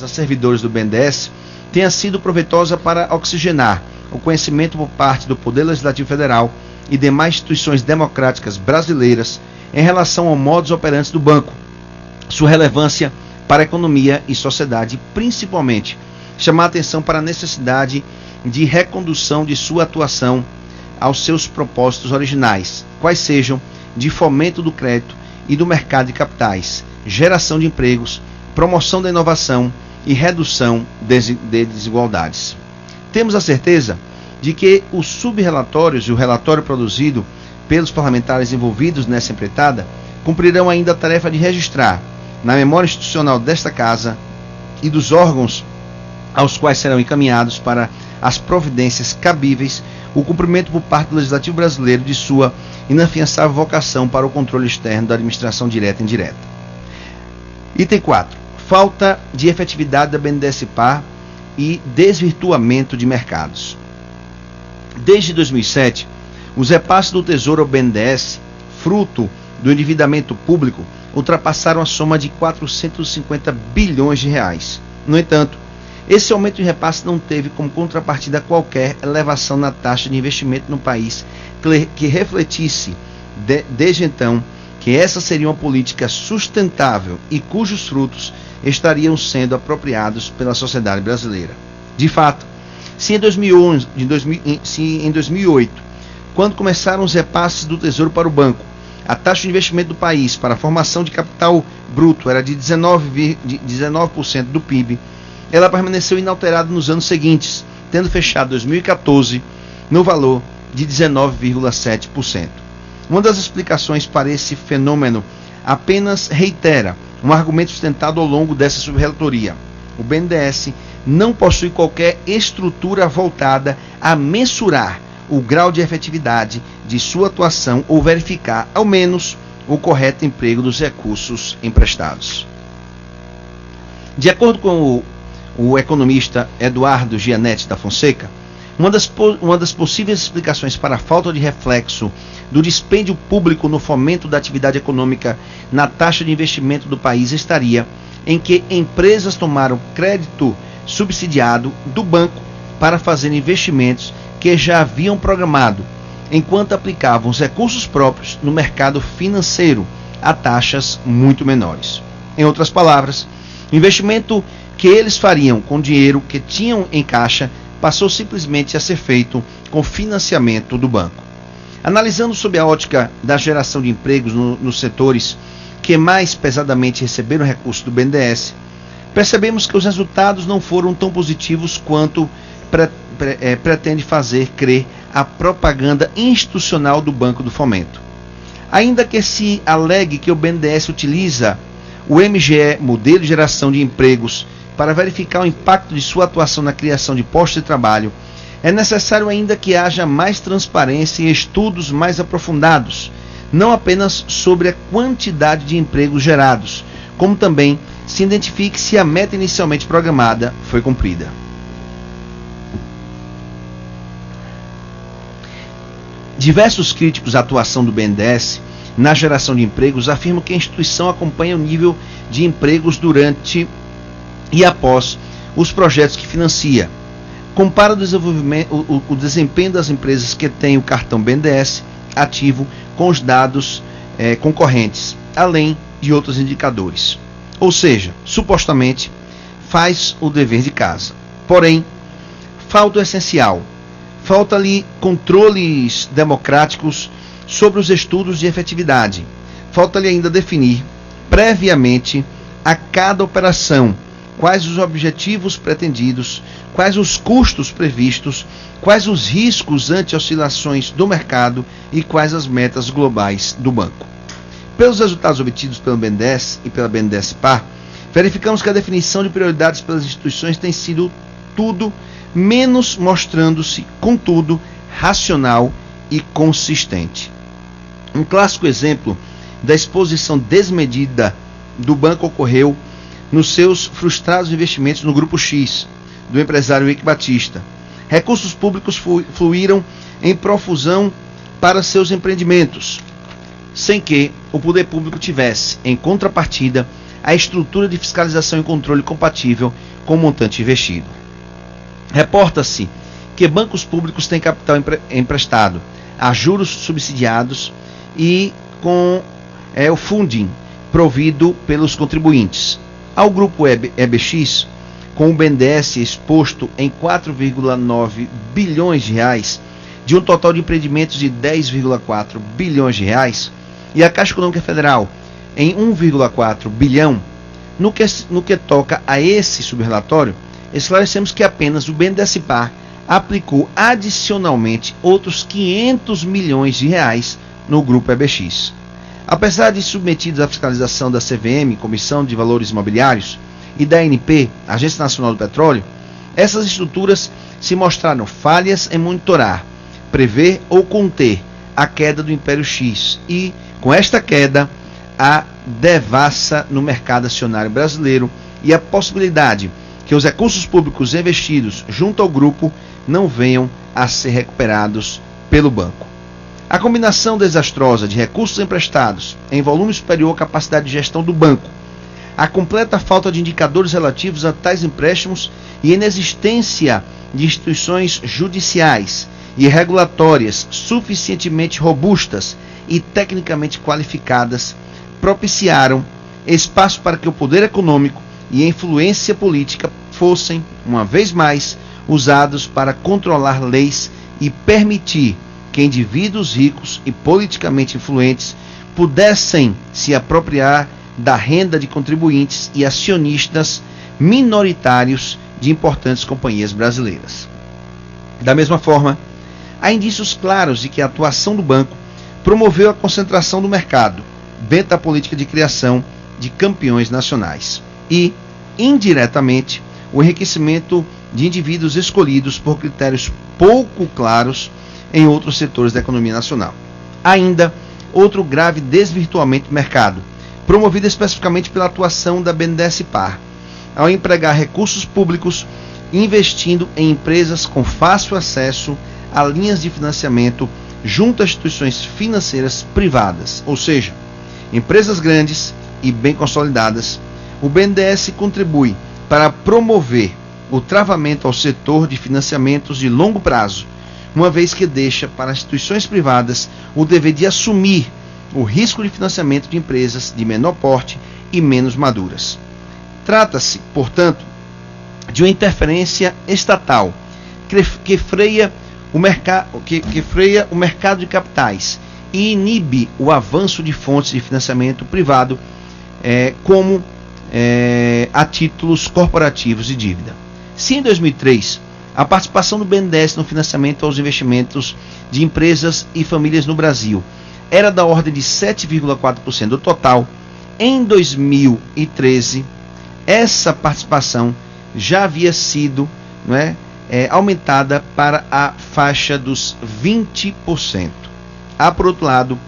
a servidores do BNDES tenha sido proveitosa para oxigenar o conhecimento por parte do Poder Legislativo Federal e demais instituições democráticas brasileiras em relação ao modus operandi do banco, sua relevância para a economia e sociedade, principalmente chamar a atenção para a necessidade de recondução de sua atuação aos seus propósitos originais, quais sejam de fomento do crédito e do mercado de capitais, geração de empregos, promoção da inovação e redução de desigualdades. Temos a certeza de que os subrelatórios e o relatório produzido pelos parlamentares envolvidos nessa empreitada cumprirão ainda a tarefa de registrar na memória institucional desta Casa e dos órgãos aos quais serão encaminhados para as providências cabíveis o cumprimento por parte do Legislativo brasileiro de sua inafiançável vocação para o controle externo da administração direta e indireta. Item 4. Falta de efetividade da BNDES-Par e desvirtuamento de mercados. Desde 2007, os repasses do Tesouro ao BNDES, fruto do endividamento público, ultrapassaram a soma de 450 bilhões de reais. No entanto, esse aumento de repasse não teve como contrapartida qualquer elevação na taxa de investimento no país que refletisse, desde então, que essa seria uma política sustentável e cujos frutos estariam sendo apropriados pela sociedade brasileira. De fato, se em 2008, quando começaram os repasses do Tesouro para o banco, a taxa de investimento do país para a formação de capital bruto era de 19% do PIB, ela permaneceu inalterada nos anos seguintes, tendo fechado 2014 no valor de 19,7%. Uma das explicações para esse fenômeno apenas reitera um argumento sustentado ao longo dessa subrelatoria. O BNDES não possui qualquer estrutura voltada a mensurar o grau de efetividade de sua atuação ou verificar, ao menos, o correto emprego dos recursos emprestados. De acordo com o economista Eduardo Gianetti da Fonseca, uma das possíveis explicações para a falta de reflexo do dispêndio público no fomento da atividade econômica na taxa de investimento do país estaria em que empresas tomaram crédito subsidiado do banco para fazer investimentos que já haviam programado, enquanto aplicavam os recursos próprios no mercado financeiro a taxas muito menores. Em outras palavras, o investimento que eles fariam com dinheiro que tinham em caixa passou simplesmente a ser feito com financiamento do banco. Analisando sob a ótica da geração de empregos nos setores que mais pesadamente receberam recursos do BNDES, percebemos que os resultados não foram tão positivos quanto pretende fazer crer a propaganda institucional do Banco do Fomento. Ainda que se alegue que o BNDES utiliza o MGE, Modelo de Geração de Empregos, para verificar o impacto de sua atuação na criação de postos de trabalho, é necessário ainda que haja mais transparência e estudos mais aprofundados, não apenas sobre a quantidade de empregos gerados, como também se identifique se a meta inicialmente programada foi cumprida. Diversos críticos à atuação do BNDES na geração de empregos afirmam que a instituição acompanha o nível de empregos durante e após os projetos que financia. Compara o desempenho das empresas que têm o cartão BNDES ativo com os dados concorrentes, além de outros indicadores. Ou seja, supostamente, faz o dever de casa. Porém, falta o essencial. Falta-lhe controles democráticos sobre os estudos de efetividade. Falta-lhe ainda definir, previamente, a cada operação, quais os objetivos pretendidos, quais os custos previstos, quais os riscos ante oscilações do mercado e quais as metas globais do banco. Pelos resultados obtidos pelo BNDES e pela BNDES-Par, verificamos que a definição de prioridades pelas instituições tem sido tudo menos mostrando-se, contudo, racional e consistente. Um clássico exemplo da exposição desmedida do banco ocorreu nos seus frustrados investimentos no Grupo X, do empresário Eike Batista. Recursos públicos fluíram em profusão para seus empreendimentos, sem que o poder público tivesse, em contrapartida, a estrutura de fiscalização e controle compatível com o montante investido. Reporta-se que bancos públicos têm capital emprestado a juros subsidiados e com o funding provido pelos contribuintes. Ao grupo EBX, com o BNDES exposto em 4,9 bilhões de reais, de um total de empreendimentos de 10,4 bilhões de reais, e a Caixa Econômica Federal em 1,4 bilhão, no que toca a esse subrelatório, esclarecemos que apenas o BNDES-Par aplicou adicionalmente outros 500 milhões de reais no grupo EBX. Apesar de submetidos à fiscalização da CVM, Comissão de Valores Imobiliários, e da ANP, Agência Nacional do Petróleo, essas estruturas se mostraram falhas em monitorar, prever ou conter a queda do Império X e, com esta queda, a devassa no mercado acionário brasileiro e a possibilidade que os recursos públicos investidos junto ao grupo não venham a ser recuperados pelo banco. A combinação desastrosa de recursos emprestados em volume superior à capacidade de gestão do banco, a completa falta de indicadores relativos a tais empréstimos e a inexistência de instituições judiciais e regulatórias suficientemente robustas e tecnicamente qualificadas propiciaram espaço para que o poder econômico e a influência política fossem, uma vez mais, usados para controlar leis e permitir que indivíduos ricos e politicamente influentes pudessem se apropriar da renda de contribuintes e acionistas minoritários de importantes companhias brasileiras. Da mesma forma, há indícios claros de que a atuação do banco promoveu a concentração do mercado dentro da política de criação de campeões nacionais e, indiretamente, o enriquecimento de indivíduos escolhidos por critérios pouco claros em outros setores da economia nacional. Ainda, outro grave desvirtuamento do mercado, promovido especificamente pela atuação da BNDES-Par, ao empregar recursos públicos investindo em empresas com fácil acesso a linhas de financiamento junto a instituições financeiras privadas, ou seja, empresas grandes e bem consolidadas. O BNDES contribui para promover o travamento ao setor de financiamentos de longo prazo, uma vez que deixa para instituições privadas o dever de assumir o risco de financiamento de empresas de menor porte e menos maduras. Trata-se, portanto, de uma interferência estatal que freia o mercado de capitais e inibe o avanço de fontes de financiamento privado, como a títulos corporativos de dívida. Se em 2003 a participação do BNDES no financiamento aos investimentos de empresas e famílias no Brasil era da ordem de 7,4% do total, em 2013 essa participação já havia sido aumentada para a faixa dos 20%. Há, por outro lado,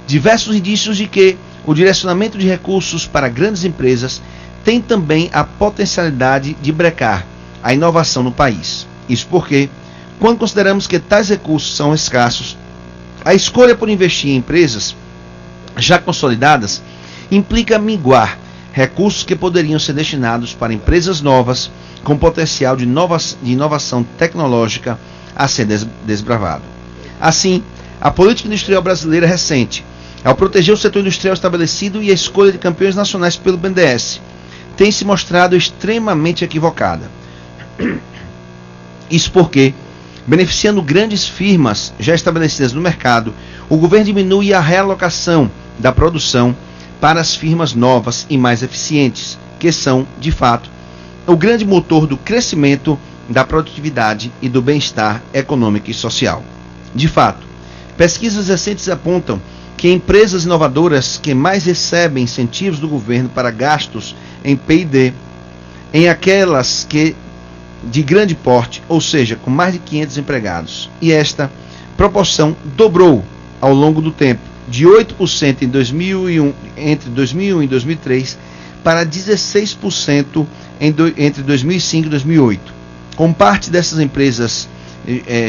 diversos indícios de que o direcionamento de recursos para grandes empresas tem também a potencialidade de brecar a inovação no país. Isso porque, quando consideramos que tais recursos são escassos, a escolha por investir em empresas já consolidadas implica minguar recursos que poderiam ser destinados para empresas novas com potencial de inovação tecnológica a ser desbravado. Assim, a política industrial brasileira recente, ao proteger o setor industrial estabelecido e a escolha de campeões nacionais pelo BNDES, tem se mostrado extremamente equivocada. Isso porque, beneficiando grandes firmas já estabelecidas no mercado, o governo diminui a realocação da produção para as firmas novas e mais eficientes, que são, de fato, o grande motor do crescimento, da produtividade e do bem-estar econômico e social. De fato, pesquisas recentes apontam que empresas inovadoras que mais recebem incentivos do governo para gastos em P&D, em aquelas que de grande porte, ou seja, com mais de 500 empregados. E esta proporção dobrou ao longo do tempo, de 8% entre 2001 e 2003 para 16% entre 2005 e 2008. Como parte dessas empresas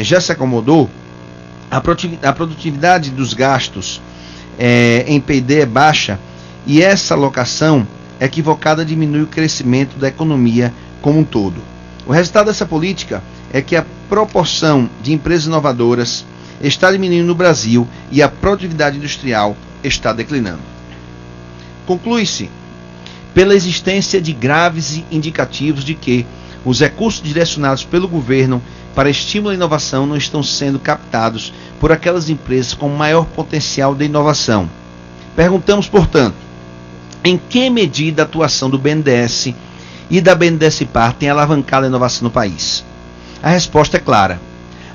já se acomodou, a produtividade dos gastos em P&D é baixa e essa alocação equivocada diminui o crescimento da economia como um todo. O resultado dessa política é que a proporção de empresas inovadoras está diminuindo no Brasil e a produtividade industrial está declinando. Conclui-se pela existência de graves indicativos de que os recursos direcionados pelo governo para estímulo à inovação não estão sendo captados por aquelas empresas com maior potencial de inovação. Perguntamos, portanto, em que medida a atuação do BNDES e da BNDES-Par tem alavancado a inovação no país? A resposta é clara.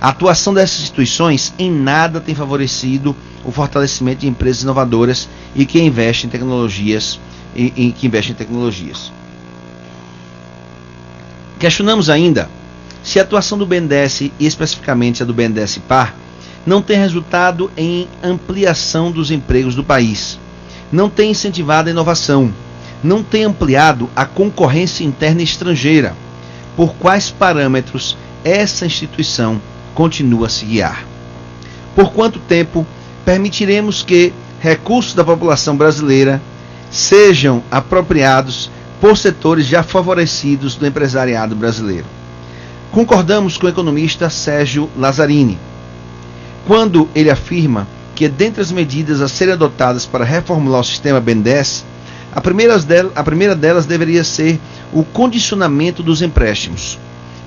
A atuação dessas instituições em nada tem favorecido o fortalecimento de empresas inovadoras e que investem em tecnologias. Questionamos ainda se a atuação do BNDES e especificamente a do BNDES-Par não tem resultado em ampliação dos empregos do país, não tem incentivado a inovação, não tem ampliado a concorrência interna e estrangeira. Por quais parâmetros essa instituição continua a se guiar? Por quanto tempo permitiremos que recursos da população brasileira sejam apropriados por setores já favorecidos do empresariado brasileiro? Concordamos com o economista Sérgio Lazzarini, quando ele afirma que, dentre as medidas a serem adotadas para reformular o sistema BNDES, a primeira delas deveria ser o condicionamento dos empréstimos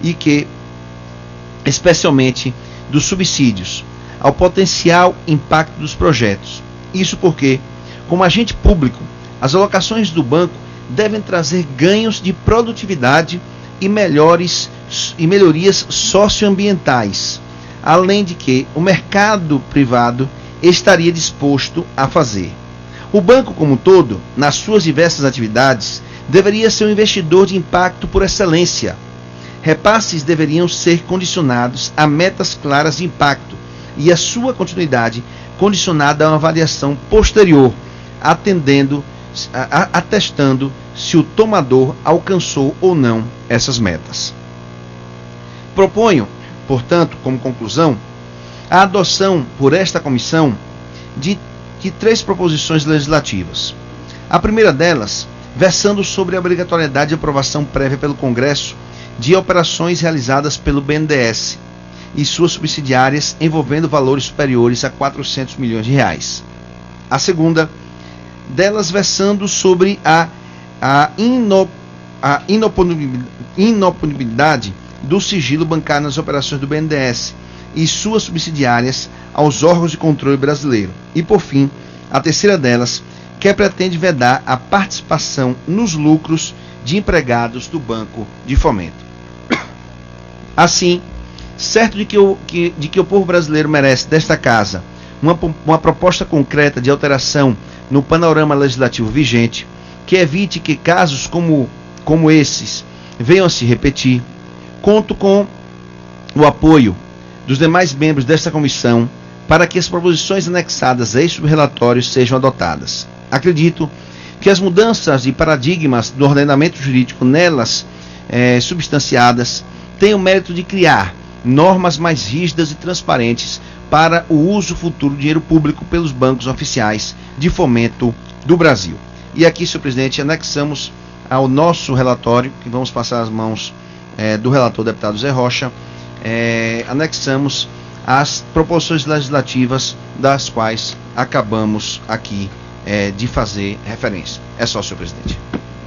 e que, especialmente dos subsídios, ao potencial impacto dos projetos. Isso porque, como agente público, as alocações do banco devem trazer ganhos de produtividade e melhorias socioambientais, além de que o mercado privado estaria disposto a fazer. O banco como um todo, nas suas diversas atividades, deveria ser um investidor de impacto por excelência. Repasses deveriam ser condicionados a metas claras de impacto e a sua continuidade condicionada a uma avaliação posterior, atestando se o tomador alcançou ou não essas metas. Proponho, portanto, como conclusão, a adoção por esta comissão de 3 proposições legislativas. A primeira delas, versando sobre a obrigatoriedade de aprovação prévia pelo Congresso de operações realizadas pelo BNDES e suas subsidiárias envolvendo valores superiores a R$400 milhões. A segunda delas, versando sobre a inoponibilidade do sigilo bancário nas operações do BNDES e suas subsidiárias aos órgãos de controle brasileiro. E, por fim, a terceira delas, que pretende vedar a participação nos lucros de empregados do Banco de Fomento. Assim, certo de que o povo brasileiro merece desta casa uma proposta concreta de alteração no panorama legislativo vigente, que evite que casos como esses venham a se repetir, conto com o apoio dos demais membros desta comissão para que as proposições anexadas a este relatório sejam adotadas. Acredito que as mudanças de paradigmas do ordenamento jurídico nelas substanciadas têm o mérito de criar normas mais rígidas e transparentes para o uso futuro do dinheiro público pelos bancos oficiais de fomento do Brasil. E aqui, senhor presidente, anexamos ao nosso relatório, que vamos passar às mãos do relator deputado Zé Rocha, anexamos as proposições legislativas das quais acabamos aqui de fazer referência. É só, senhor presidente.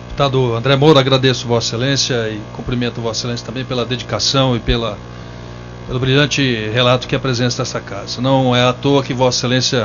Deputado André Moura, agradeço Vossa Excelência e cumprimento Vossa Excelência também pela dedicação e pelo brilhante relato que apresenta esta casa. Não é à toa que Vossa Excelência